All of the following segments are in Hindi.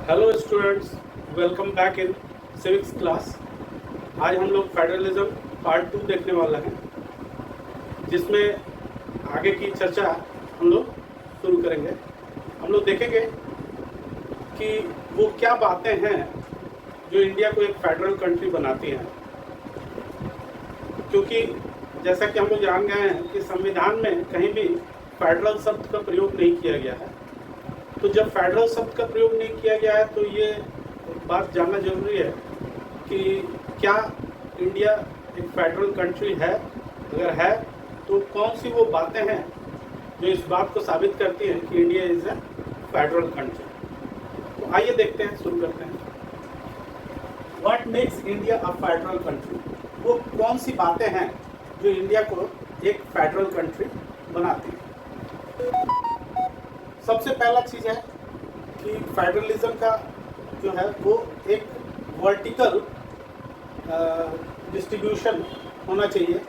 Hello students, welcome back in civics class. आज हम लोग फेडरलिज्म पार्ट 2 देखने वाला हैं, जिसमें आगे की चर्चा हम लोग शुरू करेंगे। हम लोग देखेंगे कि वो क्या बातें हैं जो इंडिया को एक फेडरल कंट्री बनाती हैं, क्योंकि जैसा कि हम लोग जान गए हैं कि संविधान में कहीं भी फेडरल शब्द का प्रयोग नहीं किया गया है। तो जब फेडरल शब्द का प्रयोग नहीं किया गया है तो ये बात जानना जरूरी है कि क्या इंडिया एक फेडरल कंट्री है। अगर है तो कौन सी वो बातें हैं जो इस बात को साबित करती हैं कि India is a federal country. तो आइए देखते हैं, शुरू करते हैं। What makes India a federal country? वो कौन सी बातें हैं जो इंडिया को एक फेडरल कंट्री बनाती है। सबसे पहला चीज़ है कि फेडरलिज्म का जो है वो एक वर्टिकल डिस्ट्रीब्यूशन होना चाहिए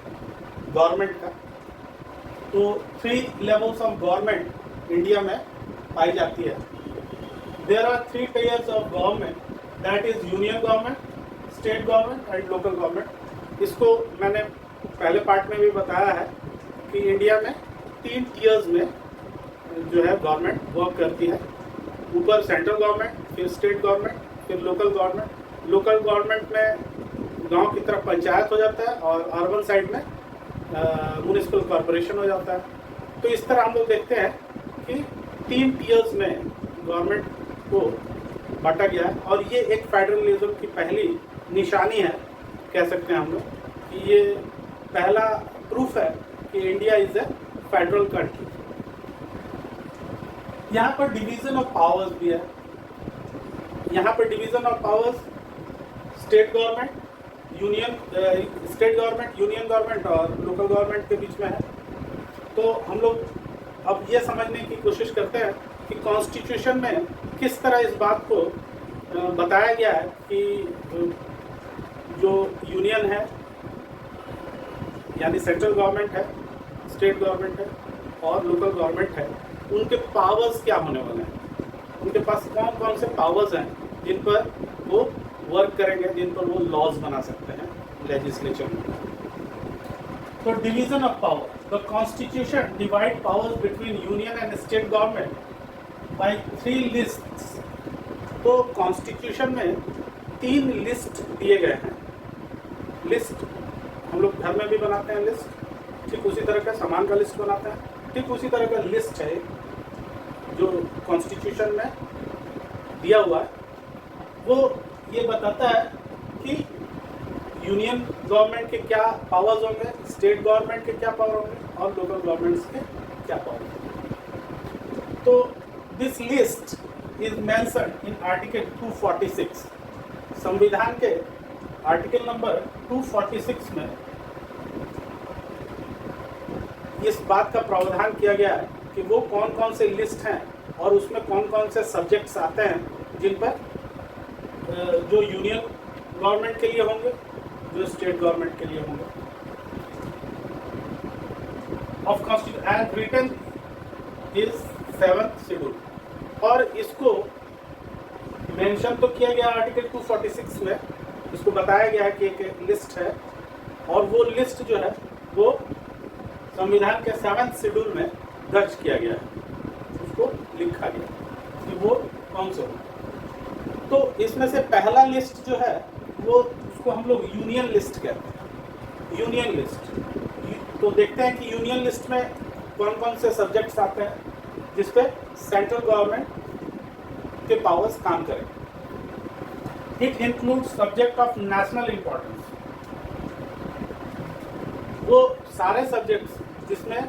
गवर्नमेंट का। तो 3 लेवल्स ऑफ गवर्नमेंट इंडिया में पाई जाती है। There are 3 tiers of government, that is union government, state government and local government. इसको मैंने पहले पार्ट में भी बताया है कि इंडिया में 3 टीयर्स में जो है गवर्नमेंट वर्क करती है। ऊपर सेंट्रल गवर्नमेंट, फिर स्टेट गवर्नमेंट, फिर लोकल गवर्नमेंट। लोकल गवर्नमेंट में गांव की तरफ पंचायत हो जाता है और अर्बन साइड में म्युनिसिपल कॉरपोरेशन हो जाता है। तो इस तरह हम लोग देखते हैं कि 3 टीयर्स में गवर्नमेंट को बांटा गया है और ये एक फेडरलिज्म की पहली निशानी है, कह सकते हैं हम लोग कि ये पहला प्रूफ है कि India is a federal country. यहाँ पर डिवीजन ऑफ पावर्स भी है। यहाँ पर division of powers state government, union government और लोकल गवर्नमेंट के बीच में है। तो हम लोग अब ये समझने की कोशिश करते हैं कि कॉन्स्टिट्यूशन में किस तरह इस बात को बताया गया है कि जो यूनियन है यानी सेंट्रल गवर्नमेंट है, स्टेट गवर्नमेंट है और लोकल गवर्नमेंट है, उनके पावर्स क्या होने वाले हैं, उनके पास कौन कौन से पावर्स हैं जिन पर वो वर्क करेंगे, जिन पर वो लॉज बना सकते हैं लेजिस्लेचर में। तो division of power, the constitution divide powers between union and state government by 3 lists. तो कॉन्स्टिट्यूशन में 3 लिस्ट दिए गए हैं। लिस्ट हम लोग घर में भी बनाते हैं लिस्ट, ठीक उसी तरह का सामान का लिस्ट बनाते हैं, ठीक उसी तरह का लिस्ट है जो कॉन्स्टिट्यूशन में दिया हुआ है। वो ये बताता है कि यूनियन गवर्नमेंट के क्या पावर्स होंगे, स्टेट गवर्नमेंट के क्या पावर होंगे और लोकल गवर्नमेंट्स के क्या पावर होंगे। तो this list is mentioned in article 246। संविधान के आर्टिकल नंबर 246 में इस बात का प्रावधान किया गया है कि वो कौन कौन से लिस्ट हैं और उसमें कौन कौन से सब्जेक्ट्स आते हैं जिन पर जो यूनियन गवर्नमेंट के लिए होंगे, जो स्टेट गवर्नमेंट के लिए होंगे। Of constitution and written is 7th schedule. और इसको मेंशन तो किया गया आर्टिकल 246 में, इसको बताया गया है कि एक लिस्ट है और वो लिस्ट जो है वो संविधान के 7th शेड्यूल में दर्ज किया गया है, उसको लिखा गया कि वो कौन से होंगे। तो इसमें से पहला लिस्ट जो है वो उसको हम लोग यूनियन लिस्ट कहते हैं। यूनियन लिस्ट तो देखते हैं कि यूनियन लिस्ट में कौन कौन से सब्जेक्ट्स आते हैं जिस पे सेंट्रल गवर्नमेंट के पावर्स काम करें। It includes subject of national importance. वो सारे सब्जेक्ट्स जिसमें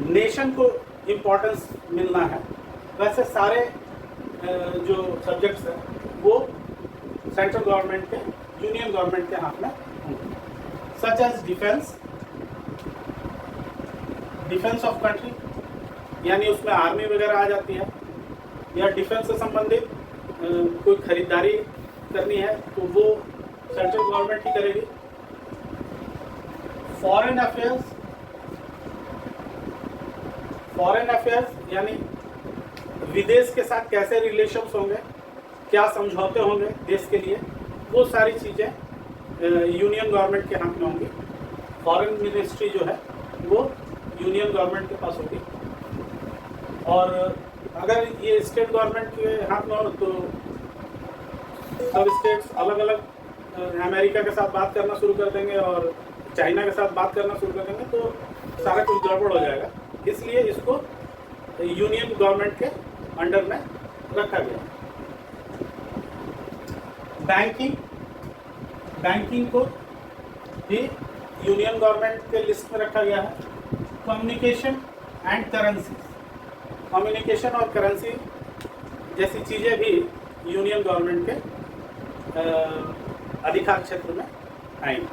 नेशन को इम्पोर्टेंस मिलना है, वैसे सारे जो सब्जेक्ट्स हैं वो सेंट्रल गवर्नमेंट के, यूनियन गवर्नमेंट के हाथ में होंगे। Such as defence of country, यानी उसमें आर्मी वगैरह आ जाती है, या डिफेंस से संबंधित कोई खरीदारी करनी है तो वो सेंट्रल गवर्नमेंट ही करेगी। फॉरेन अफेयर्स यानी विदेश के साथ कैसे रिलेशंस होंगे, क्या समझौते होंगे देश के लिए, वो सारी चीज़ें यूनियन गवर्नमेंट के हाथ में होंगी। फॉरेन मिनिस्ट्री जो है वो यूनियन गवर्नमेंट के पास होगी, और अगर ये स्टेट गवर्नमेंट के हाथ में हो तो सब स्टेट्स अलग अलग अमेरिका के साथ बात करना शुरू कर देंगे और चाइना के साथ बात करना शुरू कर देंगे, तो सारा कुछ गड़बड़ हो जाएगा। इसलिए इसको यूनियन गवर्नमेंट के अंडर में रखा गया। बैंकिंग को भी यूनियन गवर्नमेंट के लिस्ट में रखा गया है। कम्युनिकेशन एंड करेंसी, कम्युनिकेशन और करेंसी जैसी चीज़ें भी यूनियन गवर्नमेंट के अधिकार क्षेत्र में आएंगी,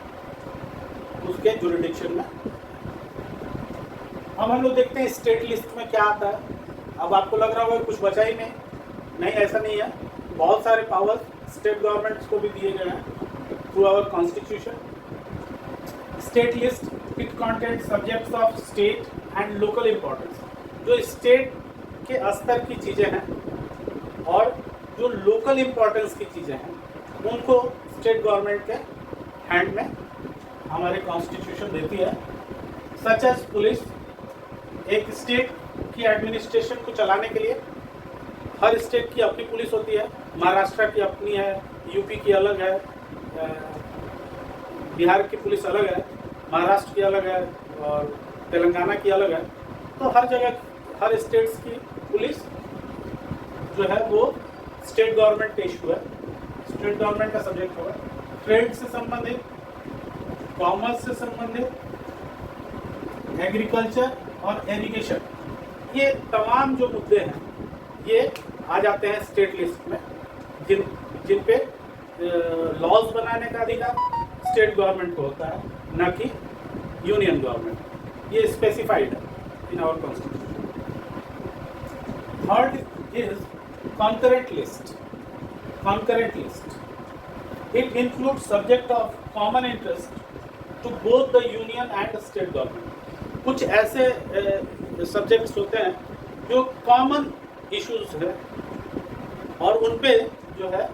उसके जुरिडिक्शन में। अब हम लोग देखते हैं स्टेट लिस्ट में क्या आता है। अब आपको लग रहा होगा कुछ बचा ही नहीं, ऐसा नहीं है। बहुत सारे पावर्स स्टेट गवर्नमेंट्स को भी दिए गए हैं through our constitution. State list it content subjects of state and local importance, जो स्टेट के स्तर की चीज़ें हैं और जो लोकल इम्पोर्टेंस की चीज़ें हैं उनको स्टेट गवर्नमेंट के हैंड में हमारे कॉन्स्टिट्यूशन देती है। सच एज पुलिस, एक स्टेट की एडमिनिस्ट्रेशन को चलाने के लिए हर स्टेट की अपनी पुलिस होती है। महाराष्ट्र की अपनी है, यूपी की अलग है, बिहार की पुलिस अलग है, महाराष्ट्र की अलग है और तेलंगाना की अलग है। तो हर जगह हर स्टेट्स की पुलिस जो है वो स्टेट गवर्नमेंट का इशू है, स्टेट गवर्नमेंट का सब्जेक्ट होगा। ट्रेड से संबंधित, कॉमर्स से संबंधित, एग्रीकल्चर और एजुकेशन, ये तमाम जो मुद्दे हैं ये आ जाते हैं स्टेट लिस्ट में, जिन पे लॉज बनाने का अधिकार स्टेट गवर्नमेंट को होता है, न कि यूनियन गवर्नमेंट। ये स्पेसिफाइड है in our constitution. Third is concurrent list. Concurrent list. It includes subject of common interest to both the union and the state government. कुछ ऐसे सब्जेक्ट्स होते हैं जो कॉमन इश्यूज है और उन पे जो है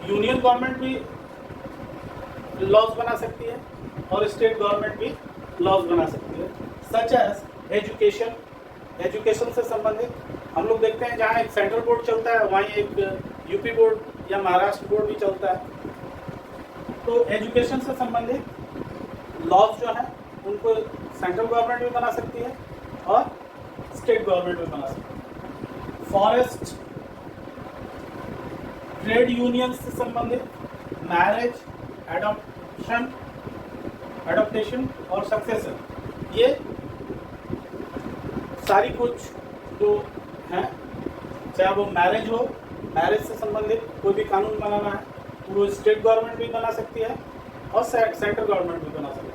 यूनियन गवर्नमेंट भी लॉज बना सकती है और स्टेट गवर्नमेंट भी लॉज बना सकती है। सच एज एजुकेशन, एजुकेशन से संबंधित हम लोग देखते हैं जहाँ एक सेंट्रल बोर्ड चलता है वहीं एक यूपी बोर्ड या महाराष्ट्र बोर्ड भी चलता है। तो एजुकेशन से संबंधित लॉज जो है उनको सेंट्रल गवर्नमेंट भी बना सकती है और स्टेट गवर्नमेंट भी बना सकती है। फॉरेस्ट, ट्रेड यूनियन से संबंधित, मैरिज, एडॉप्टेशन और सक्सेशन, ये सारी कुछ जो हैं, चाहे वो मैरिज हो, मैरिज से संबंधित कोई भी कानून बनाना है तो वो स्टेट गवर्नमेंट भी बना सकती है और सेंट्रल गवर्नमेंट भी बना सकती है।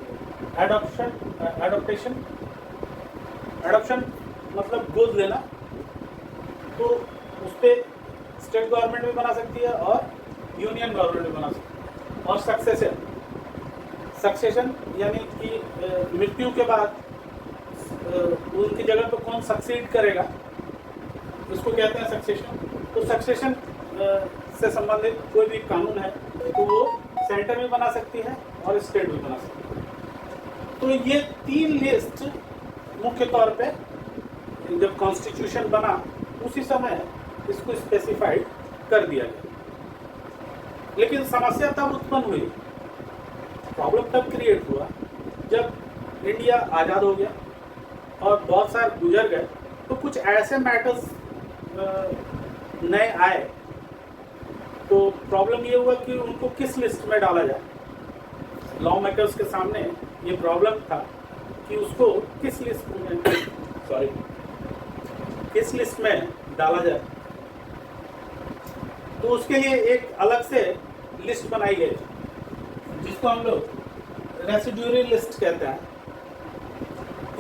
एडॉप्शन मतलब गोद लेना, तो उस पर स्टेट गवर्नमेंट भी बना सकती है और यूनियन गवर्नमेंट भी बना सकती है। और सक्सेशन यानी कि मृत्यु के बाद उनकी जगह पर कौन सक्सीड करेगा, उसको कहते हैं सक्सेशन। तो सक्सेशन से संबंधित कोई भी कानून है तो वो सेंटर भी बना सकती है और स्टेट भी बना सकती है। तो ये तीन लिस्ट मुख्य तौर पे जब कॉन्स्टिट्यूशन बना उसी समय इसको स्पेसिफाइड कर दिया गया। लेकिन समस्या तब उत्पन्न हुई, प्रॉब्लम तब क्रिएट हुआ जब इंडिया आज़ाद हो गया और बहुत साल गुजर गए, तो कुछ ऐसे मैटर्स नए आए। तो प्रॉब्लम ये हुआ कि उनको किस लिस्ट में डाला जाए। लॉ मेकर्स के सामने ये प्रॉब्लम था कि उसको किस लिस्ट में डाला जाए। तो उसके लिए एक अलग से लिस्ट बनाई गई जिसको हम लोग रेसिड्यूरी लिस्ट कहते हैं।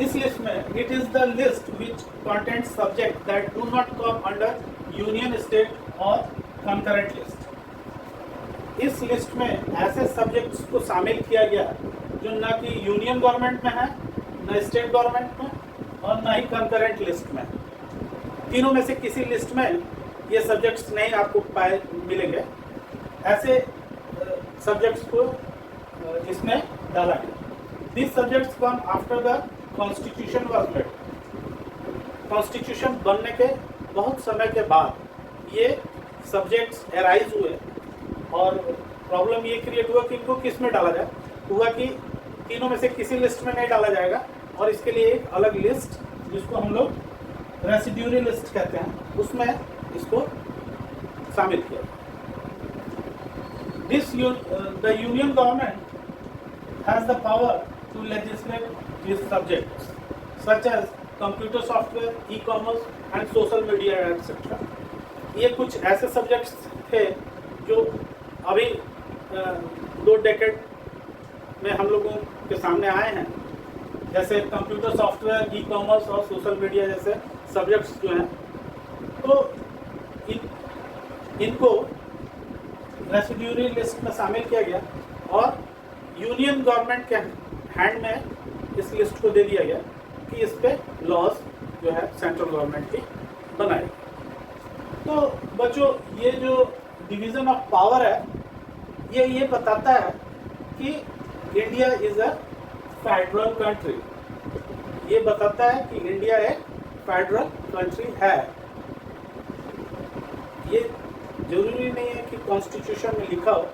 इस लिस्ट में it is the list which content subject that do not come under union, state और कंकरेंट लिस्ट। इस लिस्ट में ऐसे सब्जेक्ट्स को शामिल किया गया जो न कि यूनियन गवर्नमेंट में है, न स्टेट गवर्नमेंट में और न ही कंकरेंट लिस्ट में। तीनों में से किसी लिस्ट में ये सब्जेक्ट्स नहीं आपको पाए मिलेंगे, ऐसे सब्जेक्ट्स को इसमें डाला गया। This subjects come after the constitution was made. Constitution बनने के बहुत समय के बाद ये सब्जेक्ट्स एराइज हुए और प्रॉब्लम ये क्रिएट हुआ कि इनको किस में डाला जाए। हुआ कि तीनों में से किसी लिस्ट में नहीं डाला जाएगा और इसके लिए एक अलग लिस्ट, जिसको हम लोग रेसिड्यूरी लिस्ट कहते हैं, उसमें इसको शामिल किया। The union government has the power to legislate this subjects such as computer software, e commerce and social media etcetera. ये कुछ ऐसे सब्जेक्ट्स थे जो अभी 2 डेकेड में हम लोगों के सामने आए हैं, जैसे कंप्यूटर सॉफ्टवेयर, ई कॉमर्स और सोशल मीडिया जैसे सब्जेक्ट्स जो हैं। तो इनको रेसिड्यूरी लिस्ट में शामिल किया गया और यूनियन गवर्नमेंट के हैंड में इस लिस्ट को दे दिया गया कि इस पे लॉज जो है सेंट्रल गवर्नमेंट की बनाए। तो बच्चों, ये जो डिवीज़न ऑफ पावर है ये बताता है कि India is a federal country. ये बताता है कि इंडिया एक फेडरल कंट्री है। ये जरूरी नहीं है कि कॉन्स्टिट्यूशन में लिखा हो,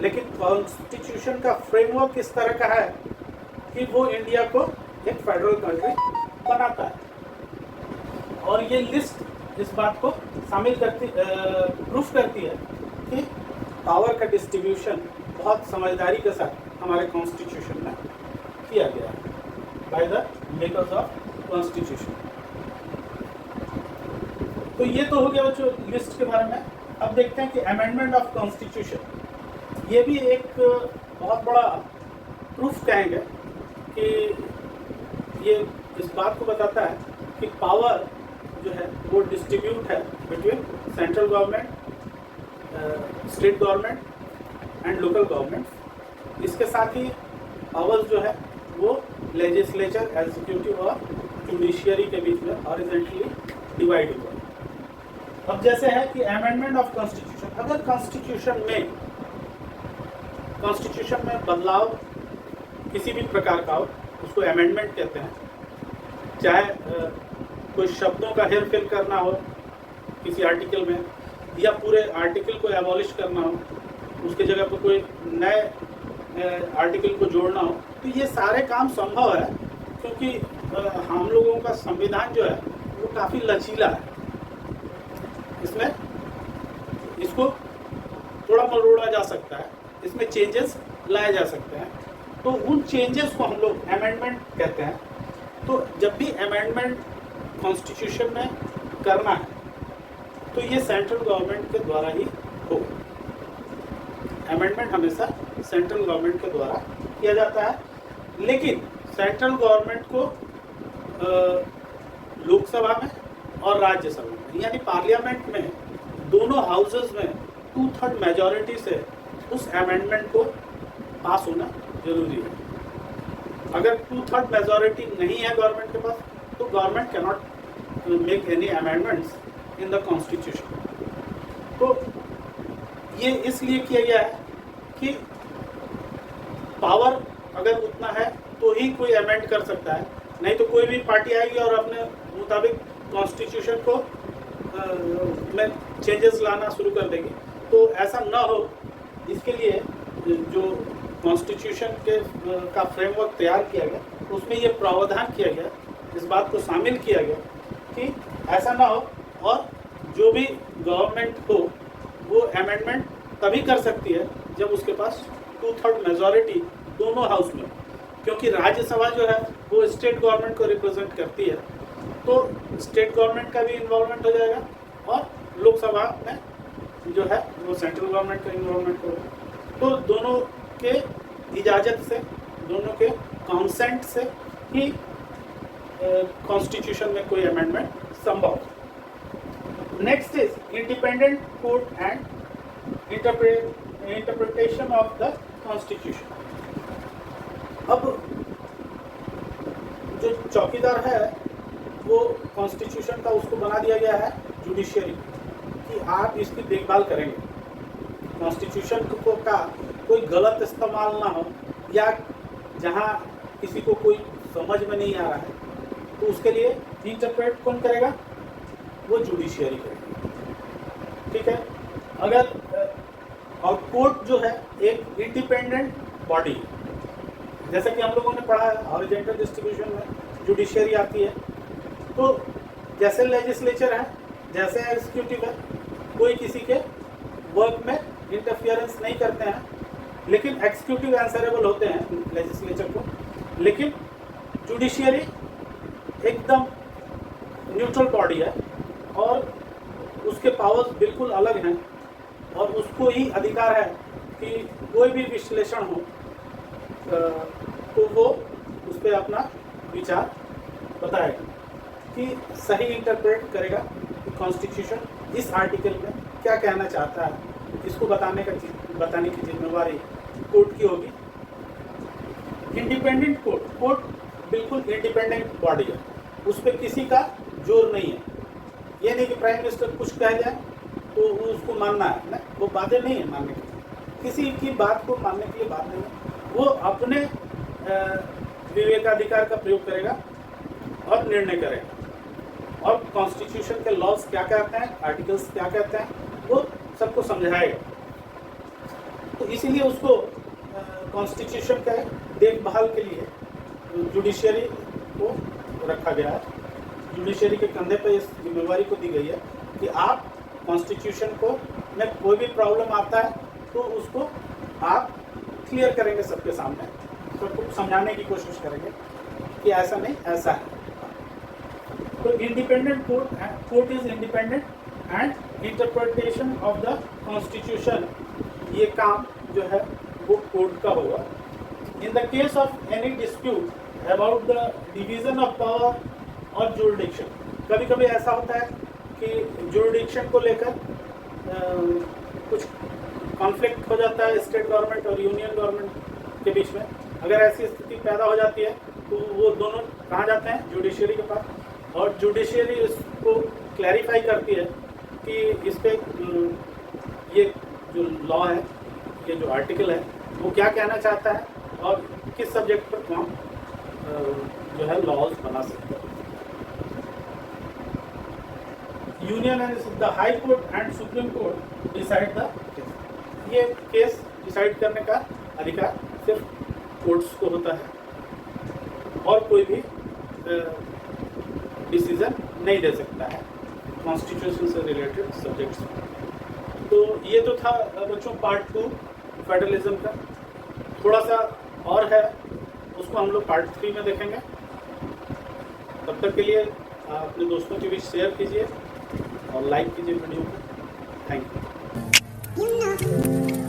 लेकिन कॉन्स्टिट्यूशन का फ्रेमवर्क इस तरह का है कि वो इंडिया को एक फेडरल कंट्री बनाता है। और ये लिस्ट इस बात को शामिल करती प्रूफ करती है कि पावर का डिस्ट्रीब्यूशन बहुत समझदारी के साथ हमारे कॉन्स्टिट्यूशन में किया गया है by the makers of constitution. तो ये तो हो गया बच्चों लिस्ट के बारे में। अब देखते हैं कि अमेंडमेंट ऑफ कॉन्स्टिट्यूशन, ये भी एक बहुत बड़ा प्रूफ कहेंगे कि ये इस बात को बताता है कि पावर जो है वो डिस्ट्रीब्यूट है between central government, state government and local government. इसके साथ ही पावर्स जो है वो लेजिस्लेचर, एग्जीक्यूटिव और जुडिशियरी के बीच में हॉरिजॉन्टली डिवाइड हुआ। अब जैसे है कि अमेंडमेंट ऑफ कॉन्स्टिट्यूशन, अगर कॉन्स्टिट्यूशन में बदलाव किसी भी प्रकार का हो उसको अमेंडमेंट कहते हैं। चाहे कोई शब्दों का हेर फेर करना हो किसी आर्टिकल में, या पूरे आर्टिकल को एबॉलिश करना हो, उसके जगह पर कोई नए आर्टिकल को जोड़ना हो, तो ये सारे काम संभव है क्योंकि हम लोगों का संविधान जो है वो काफ़ी लचीला है। इसमें इसको थोड़ा मरोड़ा जा सकता है, इसमें चेंजेस लाए जा सकते हैं। तो उन चेंजेस को हम लोग अमेंडमेंट कहते हैं। तो जब भी अमेंडमेंट कॉन्स्टिट्यूशन में करना है तो ये सेंट्रल गवर्नमेंट के द्वारा ही हो। अमेंडमेंट हमेशा सेंट्रल गवर्नमेंट के द्वारा किया जाता है, लेकिन सेंट्रल गवर्नमेंट को लोकसभा में और राज्यसभा में यानी पार्लियामेंट में दोनों हाउसेस में 2/3 मेजॉरिटी से उस अमेंडमेंट को पास होना जरूरी है। अगर 2/3 मेजॉरिटी नहीं है गवर्नमेंट के पास तो government can not make any amendments in the constitution. तो ये इसलिए किया गया है कि पावर अगर उतना है तो ही कोई अमेंड कर सकता है, नहीं तो कोई भी पार्टी आएगी और अपने मुताबिक कॉन्स्टिट्यूशन को में चेंजेस लाना शुरू कर देगी। तो ऐसा ना हो, इसके लिए जो कॉन्स्टिट्यूशन के का फ्रेमवर्क तैयार किया गया उसमें ये प्रावधान किया गया, इस बात को शामिल किया गया कि ऐसा ना हो और जो भी गवर्नमेंट हो वो अमेंडमेंट तभी कर सकती है जब उसके पास 2/3 मेजॉरिटी दोनों हाउस में, क्योंकि राज्यसभा जो है वो स्टेट गवर्नमेंट को रिप्रेजेंट करती है, तो स्टेट गवर्नमेंट का भी इन्वॉल्वमेंट हो जाएगा और लोकसभा में जो है वो सेंट्रल गवर्नमेंट का इन्वॉल्वमेंट होगा। तो दोनों के इजाज़त से, दोनों के कॉन्सेंट से ही कॉन्स्टिट्यूशन में कोई अमेंडमेंट संभव है। Next is independent court and interpretation of the constitution. अब जो चौकीदार है वो कॉन्स्टिट्यूशन का उसको बना दिया गया है जुडिशियरी, कि आप इसकी देखभाल करेंगे, कॉन्स्टिट्यूशन को का कोई गलत इस्तेमाल ना हो, या जहाँ किसी को कोई समझ में नहीं आ रहा है तो उसके लिए इंटरप्रेट कौन करेगा? वो जुडिशियरी करेगी, ठीक है। अगर और कोर्ट जो है एक इंडिपेंडेंट बॉडी है, जैसा कि हम लोगों ने पढ़ा है हॉरिजॉन्टल डिस्ट्रीब्यूशन में जुडिशियरी आती है। तो जैसे लेजिस्लेचर है, जैसे एग्जीक्यूटिव है, कोई किसी के वर्क में इंटरफियरेंस नहीं करते हैं, लेकिन एग्जीक्यूटिव आंसरेबल होते हैं लेजिस्लेचर को, लेकिन जुडिशियरी एकदम न्यूट्रल बॉडी है और उसके पावर्स बिल्कुल अलग हैं, और उसको ही अधिकार है कि कोई भी विश्लेषण हो तो वो उस पर अपना विचार बताएगा, कि सही इंटरप्रेट करेगा कि कॉन्स्टिट्यूशन इस आर्टिकल में क्या कहना चाहता है। इसको बताने की जिम्मेवारी कोर्ट की होगी। इंडिपेंडेंट कोर्ट बिल्कुल इंडिपेंडेंट बॉडी है, उस पर किसी का जोर नहीं है। ये नहीं कि प्राइम मिनिस्टर कुछ कह जाए तो उसको मानना है ना, वो बातें नहीं है मानने की, किसी की बात को मानने के लिए बात नहीं है। वो अपने विवेकाधिकार का प्रयोग करेगा और निर्णय करेगा, और कॉन्स्टिट्यूशन के लॉज क्या कहते हैं, आर्टिकल्स क्या कहते हैं, वो सबको समझाएगा। तो इसीलिए उसको कॉन्स्टिट्यूशन के देखभाल के लिए जुडिशियरी को रखा गया है। जुडिशियरी के कंधे पर इस जिम्मेवारी को दी गई है कि आप कॉन्स्टिट्यूशन को में कोई भी प्रॉब्लम आता है तो उसको आप क्लियर करेंगे सबके सामने, सबको समझाने की कोशिश करेंगे कि ऐसा नहीं ऐसा है। तो independent court is independent and interpretation of the constitution, ये काम जो है वो कोर्ट का होगा। In the case of any dispute about the division of power और जुरिडिक्शन, कभी कभी ऐसा होता है कि जुरिडिक्शन को लेकर कुछ कॉन्फ्लिक्ट हो जाता है स्टेट गवर्नमेंट और यूनियन गवर्नमेंट के बीच में। अगर ऐसी स्थिति पैदा हो जाती है तो वो दोनों कहाँ जाते हैं? जुडिशियरी के पास, और जुडिशियरी इसको क्लैरिफाई करती है कि इस पे ये जो लॉ है, ये जो आर्टिकल है, वो क्या कहना चाहता है और किस सब्जेक्ट पर कौन जो है लॉज बना सकता है। Union and the high court and supreme court decide the case, ये केस डिसाइड करने का अधिकार सिर्फ कोर्ट्स को होता है, और कोई भी डिसीजन नहीं दे सकता है कॉन्स्टिट्यूशन से रिलेटेड सब्जेक्ट्स में। तो ये तो था बच्चों पार्ट 2 फेडरलिज्म का। थोड़ा सा और है, उसको हम लोग पार्ट 3 में देखेंगे। तब तक के लिए अपने दोस्तों के बीच शेयर कीजिए और लाइक कीजिए वीडियो को। Thank you.